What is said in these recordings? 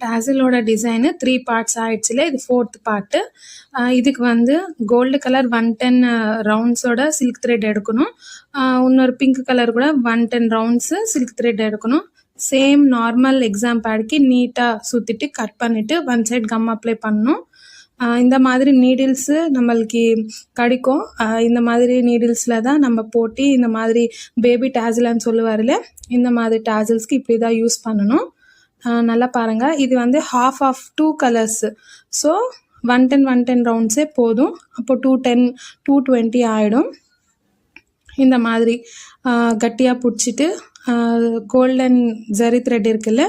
டாசிலோட design 3 parts ஆயிடுச்சுல, இது 4th part. இதுக்கு வந்து கோல்டு கலர் 110 ரவுண்ட்ஸோட சில்க் த்ரெட் எடுக்கணும். இன்னொரு பிங்க் கலர் கூட 110 ரவுண்ட்ஸு சில்க் த்ரெட் எடுக்கணும். சேம் நார்மல் எக்ஸாம் பேடுக்கு நீட்டாக சுற்றிட்டு கட் பண்ணிவிட்டு ஒன் சைட் கம் அப்ளை பண்ணணும். இந்த மாதிரி நீடில்ஸு நம்மளுக்கு கிடைக்கும். இந்த மாதிரி நீடில்ஸில் தான் நம்ம போட்டு இந்த மாதிரி பேபி டாசில்னு சொல்லுவார்ல, இந்த மாதிரி டாசில்ஸ்க்கு இப்படி தான் யூஸ் பண்ணணும். நல்லா பாருங்கள், இது வந்து half of 2 கலர்ஸு. ஸோ 110 ரவுண்ட்ஸே போதும். அப்போ 220 ஆகிடும். இந்த மாதிரி கட்டியாக பிடிச்சிட்டு கோல்டன் ஜரி த்ரெட் இருக்குல்ல,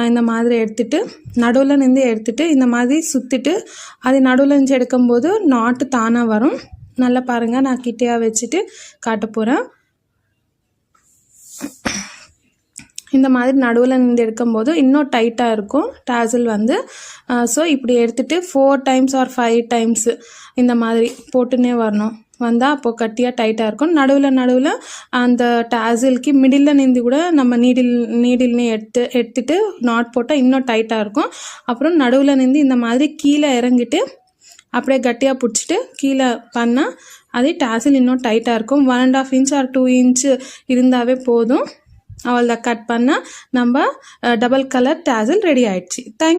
இந்த மாதிரி எடுத்துகிட்டு நடுவில் நின்று எடுத்துகிட்டு இந்த மாதிரி சுற்றிட்டு அது நடுவில் இருந்து எடுக்கும்போது நாட்டு தானாக வரும். நல்லா பாருங்கள், நான் கிட்டையாக வச்சுட்டு காட்ட போகிறேன். இந்த மாதிரி நடுவில் நின்று எடுக்கும்போது இன்னும் டைட்டாக இருக்கும் டாசில் வந்து. ஸோ இப்படி எடுத்துகிட்டு 4 times or 5 times இந்த மாதிரி போட்டுன்னே வரணும். வந்தால் அப்போது கட்டியாக டைட்டாக இருக்கும். நடுவில் அந்த டாசிலுக்கு மிடில் நின்று கூட நம்ம நீடில்னு எடுத்துட்டு நாட் போட்டால் இன்னும் டைட்டாக இருக்கும். அப்புறம் நடுவில் நின்று இந்த மாதிரி கீழே இறங்கிட்டு அப்படியே கட்டியாக பிடிச்சிட்டு கீழே பண்ணால் அதே டாசில் இன்னும் டைட்டாக இருக்கும். 1.5 inch or 2 inch இருந்தாவே போதும். அவளை கட் பண்ணால் நம்ம டபுள் கலர் டாசில் ரெடி ஆயிடுச்சு. தேங்க்யூ.